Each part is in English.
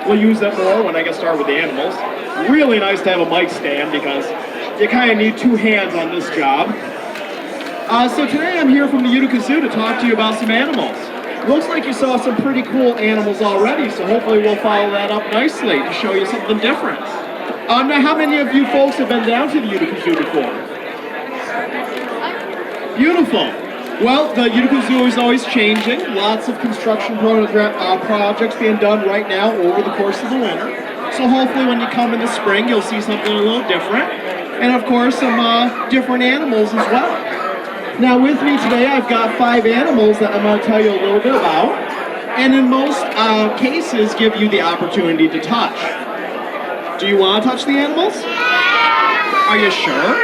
we'll use them more when I get started with the animals. Really nice to have a mic stand because you kind of need two hands on this job. So today I'm here from the Utica Zoo to talk to you about some animals. Looks like you saw some pretty cool animals already, so hopefully we'll follow that up nicely to show you something different. Now, how many of you folks have been down to the Utica Zoo before? Beautiful. Well, the Utica Zoo is always changing. Lots of construction projects being done right now over the course of the winter. So hopefully when you come in the spring, you'll see something a little different. And of course, some different animals as well. Now with me today, I've got 5 animals that I'm going to tell you a little bit about. And in most cases, give you the opportunity to touch. Do you want to touch the animals? Are you sure?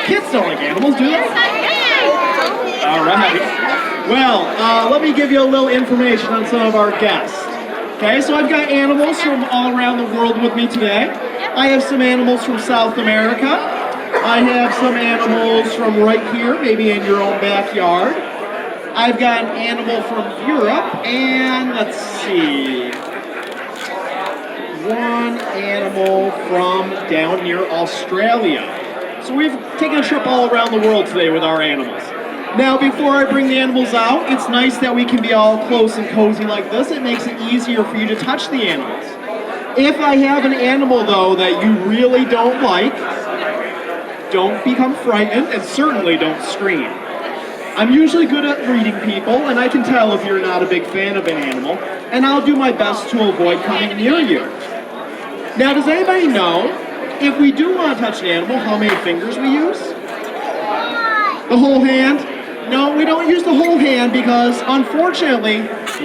Kids don't like animals, do they? All right. Well, let me give you a little information on some of our guests. Okay, so I've got animals from all around the world with me today. I have some animals from South America. I have some animals from right here, maybe in your own backyard. I've got an animal from Europe, and let's see, one animal from down near Australia. So we've taken a trip all around the world today with our animals. Now, before I bring the animals out, it's nice that we can be all close and cozy like this. It makes it easier for you to touch the animals. If I have an animal, though, that you really don't like, don't become frightened, and certainly don't scream. I'm usually good at reading people, and I can tell if you're not a big fan of an animal, and I'll do my best to avoid coming near you. Now, does anybody know, if we do want to touch an animal, how many fingers we use? The whole hand? No, we don't use the whole hand because, unfortunately,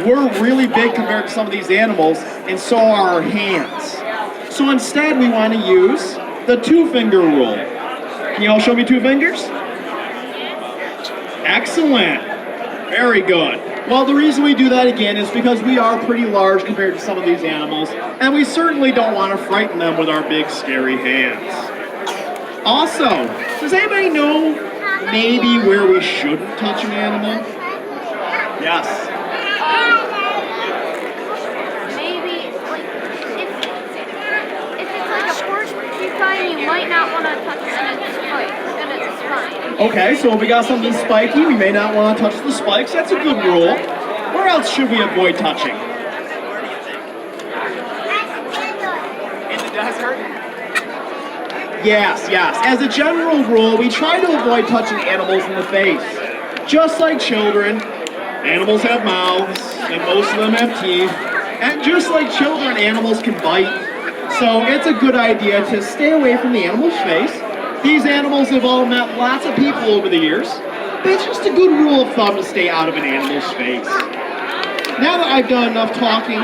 we're really big compared to some of these animals, and so are our hands. So instead, we want to use the 2-finger rule. Can you all show me 2 fingers? Excellent. Very good. Well, the reason we do that again is because we are pretty large compared to some of these animals, and we certainly don't want to frighten them with our big, scary hands. Also, does anybody know maybe where we shouldn't touch an animal? Yes. Maybe, like, if it's like a porcupine, you might not want to touch its spine. Okay, so if we got something spiky, we may not want to touch the spikes. That's a good rule. Where else should we avoid touching? In the desert? Yes. As a general rule, we try to avoid touching animals in the face. Just like children, animals have mouths, and most of them have teeth. And just like children, animals can bite. So it's a good idea to stay away from the animal's face. These animals have all met lots of people over the years, but it's just a good rule of thumb to stay out of an animal's face. Now that I've done enough talking,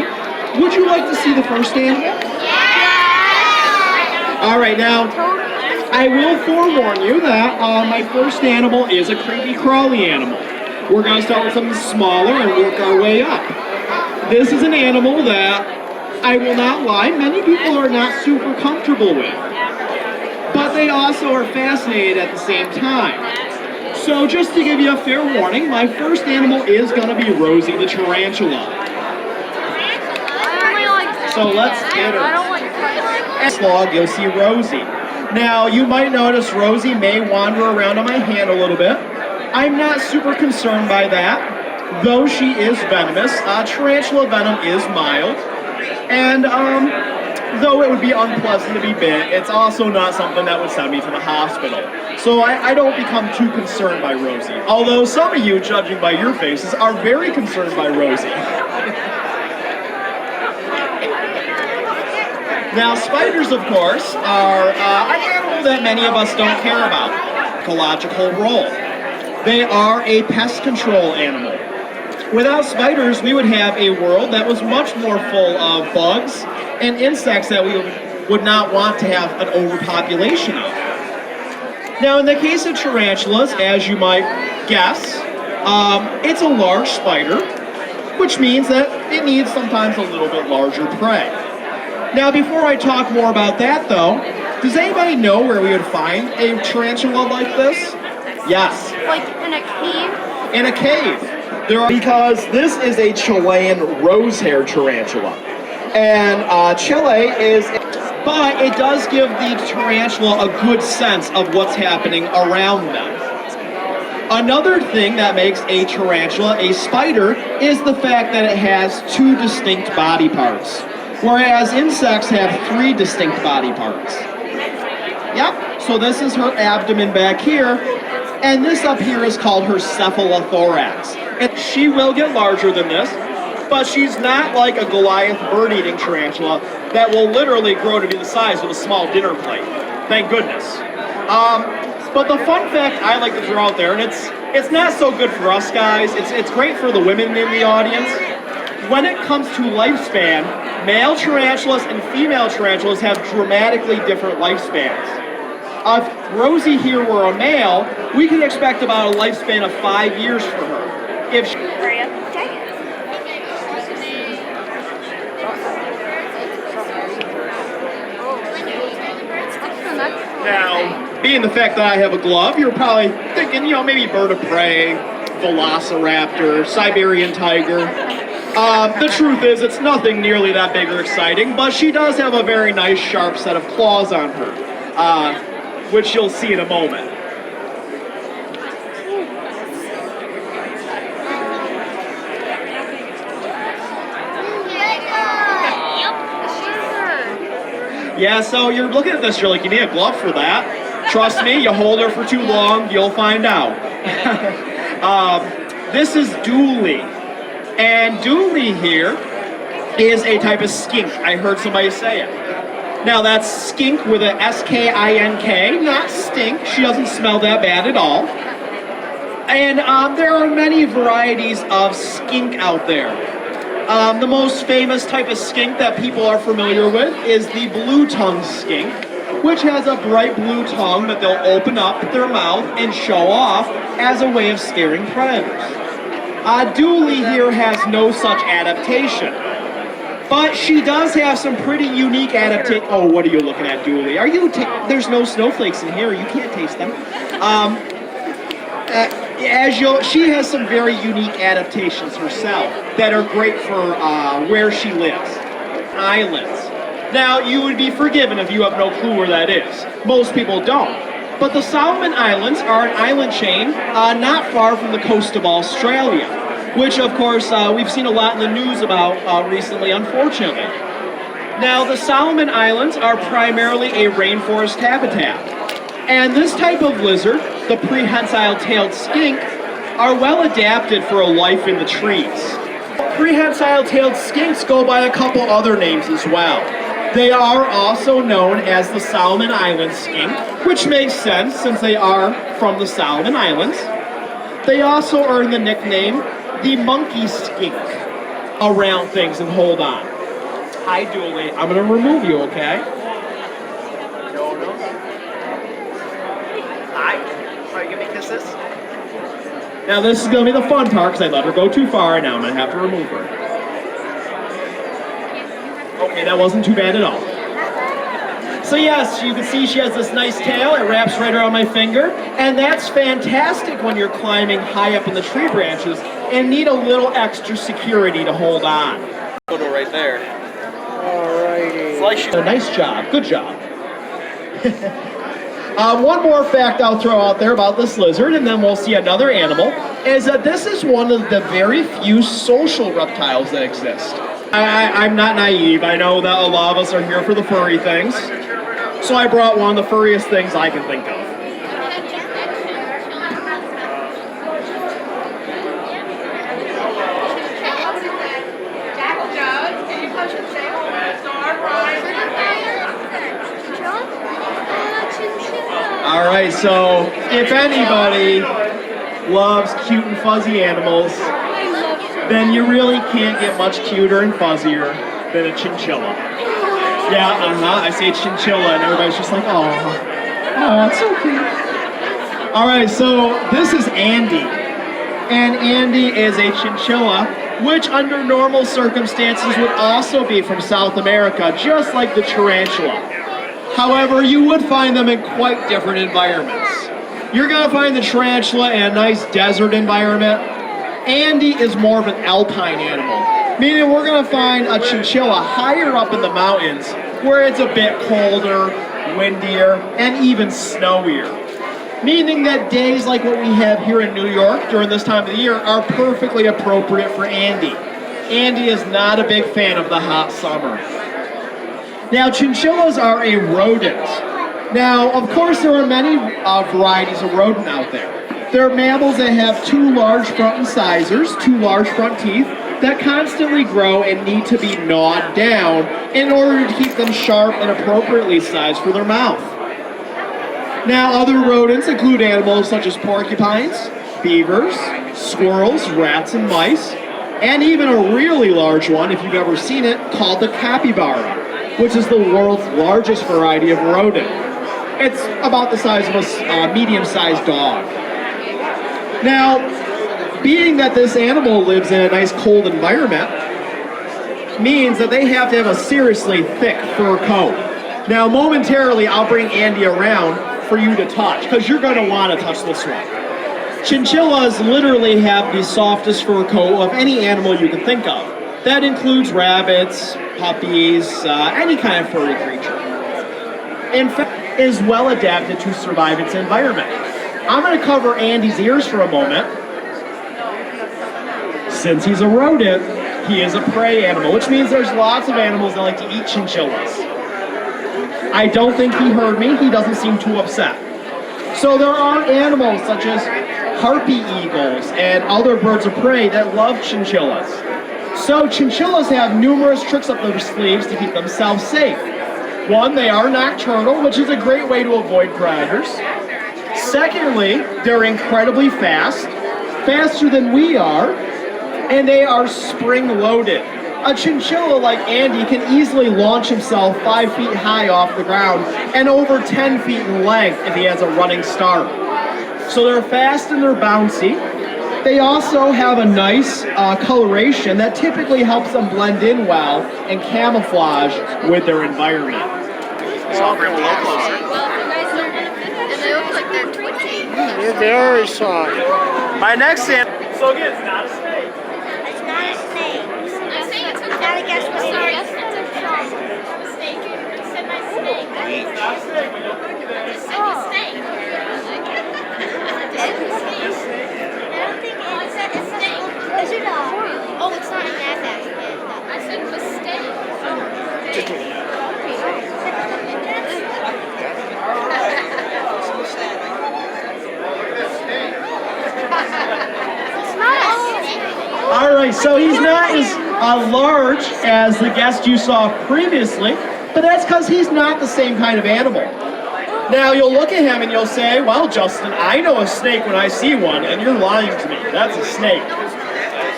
would you like to see the first animal? All right, now, I will forewarn you that my first animal is a creepy crawly animal. We're going to start with something smaller and work our way up. This is an animal that, I will not lie, many people are not super comfortable with. But they also are fascinated at the same time. So just to give you a fair warning, my first animal is going to be Rosie the tarantula. So let's get her. Next log, you'll see Rosie. Now, you might notice Rosie may wander around on my hand a little bit. I'm not super concerned by that, though she is venomous. Tarantula venom is mild. And, though it would be unpleasant to be bit, it's also not something that would send me to the hospital. So I don't become too concerned by Rosie. Although some of you, judging by your faces, are very concerned by Rosie. Now, spiders, of course, are an animal that many of us don't care about. Ecological role. They are a pest control animal. Without spiders, we would have a world that was much more full of bugs and insects that we would not want to have an overpopulation of. Now, in the case of tarantulas, as you might guess, it's a large spider, which means that it needs sometimes a little bit larger prey. Now, before I talk more about that, though, does anybody know where we would find a tarantula like this? Yes. Like in a cave? In a cave. Because this is a Chilean rosehair tarantula. And Chile is, but it does give the tarantula a good sense of what's happening around them. Another thing that makes a tarantula a spider is the fact that it has 2 distinct body parts, whereas insects have 3 distinct body parts. Yep, so this is her abdomen back here, and this up here is called her cephalothorax. And she will get larger than this, but she's not like a Goliath bird-eating tarantula that will literally grow to be the size of a small dinner plate. Thank goodness. But the fun fact I like to throw out there, and it's not so good for us guys, it's great for the women in the audience. When it comes to lifespan, male tarantulas and female tarantulas have dramatically different lifespans. If Rosie here were a male, we can expect about a lifespan of 5 years for her. If she, now, being the fact that I have a glove, you're probably thinking, maybe bird of prey, velociraptor, Siberian tiger. The truth is, it's nothing nearly that big or exciting, but she does have a very nice, sharp set of claws on her, which you'll see in a moment. Yeah, so you're looking at this, you're like, you need a glove for that. Trust me, you hold her for too long, you'll find out. This is Dooley. And Dooley here is a type of skink. I heard somebody say it. Now that's skink with a S-K-I-N-K, not stink. She doesn't smell that bad at all. And there are many varieties of skink out there. The most famous type of skink that people are familiar with is the blue-tongued skink, which has a bright blue tongue that they'll open up their mouth and show off as a way of scaring predators. Dooley here has no such adaptation, but she does have some pretty unique adaptation. Oh, what are you looking at, Dooley? There's no snowflakes in here. You can't taste them. She has some very unique adaptations herself that are great for where she lives. Islands. Now, you would be forgiven if you have no clue where that is. Most people don't. But the Solomon Islands are an island chain not far from the coast of Australia, which, of course, we've seen a lot in the news about recently, unfortunately. Now, the Solomon Islands are primarily a rainforest habitat. And this type of lizard, the prehensile-tailed skink, are well adapted for a life in the trees. Prehensile-tailed skinks go by a couple other names as well. They are also known as the Solomon Island skink, which makes sense since they are from the Solomon Islands. They also earn the nickname the monkey skink around things. And hold on. Hi, Dooley. I'm going to remove you, okay? No. Hi. Are you giving me kisses? Now this is going to be the fun part because I let her go too far and now I'm going to have to remove her. Okay, that wasn't too bad at all. So yes, you can see she has this nice tail. It wraps right around my finger. And that's fantastic when you're climbing high up in the tree branches and need a little extra security to hold on. Photo right there. Alrighty. Like a nice job. Good job. One more fact I'll throw out there about this lizard, and then we'll see another animal, is that this is one of the very few social reptiles that exist. I'm not naive. I know that a lot of us are here for the furry things. So I brought one of the furriest things I can think of. Alright, so if anybody loves cute and fuzzy animals, then you really can't get much cuter and fuzzier than a chinchilla. Yeah, I say chinchilla and everybody's just like, oh, it's so cute. Alright, so this is Andy. And Andy is a chinchilla, which under normal circumstances would also be from South America, just like the tarantula. However, you would find them in quite different environments. You're going to find the tarantula in a nice desert environment. Andy is more of an alpine animal. Meaning we're gonna find a chinchilla higher up in the mountains where it's a bit colder, windier, and even snowier. Meaning that days like what we have here in New York during this time of the year are perfectly appropriate for Andy. Andy is not a big fan of the hot summer. Now, chinchillas are a rodent. Now, of course, there are many varieties of rodent out there. They're mammals that have two large front incisors, two large front teeth, that constantly grow and need to be gnawed down in order to keep them sharp and appropriately sized for their mouth. Now, other rodents include animals such as porcupines, beavers, squirrels, rats, and mice, and even a really large one, if you've ever seen it, called the capybara, which is the world's largest variety of rodent. It's about the size of a medium-sized dog. Now, being that this animal lives in a nice cold environment means that they have to have a seriously thick fur coat. Now, momentarily, I'll bring Andy around for you to touch, because you're going to want to touch this one. Chinchillas literally have the softest fur coat of any animal you can think of. That includes rabbits, puppies, any kind of furry creature. In fact, it is well adapted to survive its environment. I'm going to cover Andy's ears for a moment. Since he's a rodent, he is a prey animal, which means there's lots of animals that like to eat chinchillas. I don't think he heard me. He doesn't seem too upset. So there are animals such as harpy eagles and other birds of prey that love chinchillas. So chinchillas have numerous tricks up their sleeves to keep themselves safe. One, they are nocturnal, which is a great way to avoid predators. Secondly, they're incredibly fast, faster than we are, and they are spring-loaded. A chinchilla like Andy can easily launch himself 5 feet high off the ground and over 10 feet in length if he has a running start. So they're fast and they're bouncy. They also have a nice coloration that typically helps them blend in well and camouflage with their environment. So I'll bring them a little closer. And they look like they're twitching. They're very soft. My next animal. So again, it's not a snake. It's not a snake. I think it's a Gotta guess what it Sorry, is. it's a shark. Snake. You said my snake. It's not a snake, but you'll think it is. You said my snake. I don't think it's a snake. Is it a? Oh, it's not in that basket. I said mistake. It's not a snake. All right, so he's not as large as the guest you saw previously, but that's because he's not the same kind of animal. Now, you'll look at him and you'll say, well, Justin, I know a snake when I see one, and you're lying to me. That's a snake.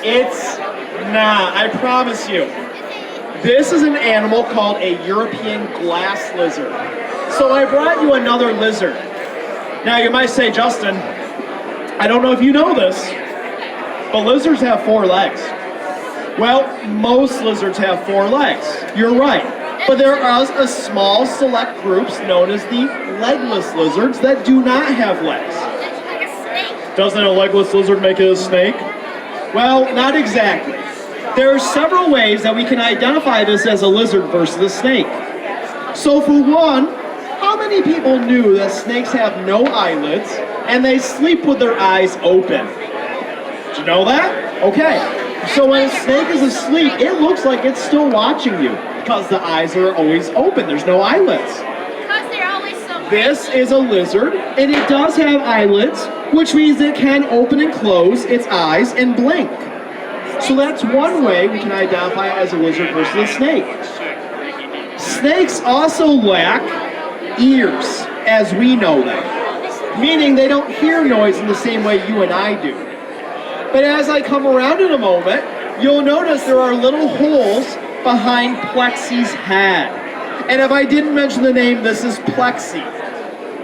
It's not, I promise you. This is an animal called a European glass lizard. So I brought you another lizard. Now, you might say, Justin, I don't know if you know this, but lizards have 4 legs. Well, most lizards have 4 legs. You're right. But there are a small select groups known as the legless lizards that do not have legs. It's like a snake. Doesn't a legless lizard make it a snake? Well, not exactly. There are several ways that we can identify this as a lizard versus a snake. So for one, how many people knew that snakes have no eyelids and they sleep with their eyes open? Did you know that? Okay. So when a snake is asleep, it looks like it's still watching you because the eyes are always open. There's no eyelids. Because they're always so This is a lizard, and it does have eyelids, which means it can open and close its eyes and blink. So that's one way we can identify it as a lizard versus a snake. Snakes also lack ears, as we know them, meaning they don't hear noise in the same way you and I do. But as I come around in a moment, you'll notice there are little holes behind Plexi's head. And if I didn't mention the name, this is Plexi.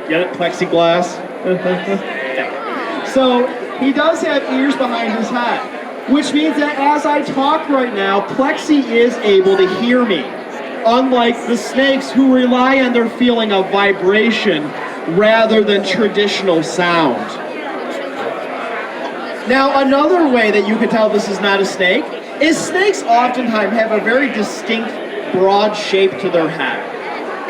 Get it? Plexiglass? Yeah. So he does have ears behind his head, which means that as I talk right now, Plexi is able to hear me, unlike the snakes who rely on their feeling of vibration rather than traditional sound. Now, another way that you can tell this is not a snake is snakes oftentimes have a very distinct broad shape to their head.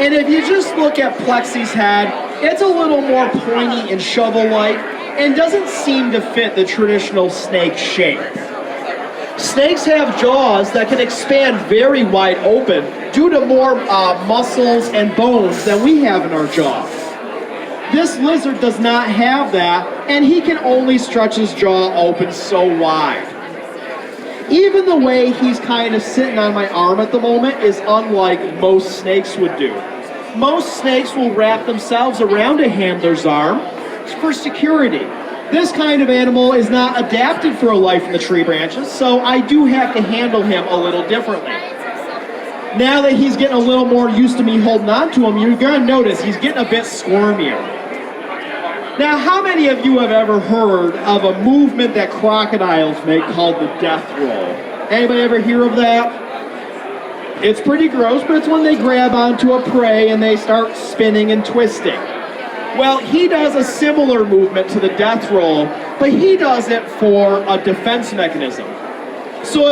And if you just look at Plexi's head, it's a little more pointy and shovel-like and doesn't seem to fit the traditional snake shape. Snakes have jaws that can expand very wide open due to more muscles and bones than we have in our jaw. This lizard does not have that, and he can only stretch his jaw open so wide. Even the way he's kind of sitting on my arm at the moment is unlike most snakes would do. Most snakes will wrap themselves around a handler's arm for security. This kind of animal is not adapted for a life in the tree branches, so I do have to handle him a little differently. Now that he's getting a little more used to me holding on to him, you're going to notice he's getting a bit squirmier. Now, how many of you have ever heard of a movement that crocodiles make called the death roll? Anybody ever hear of that? It's pretty gross, but it's when they grab onto a prey and they start spinning and twisting. Well, he does a similar movement to the death roll, but he does it for a defense mechanism. So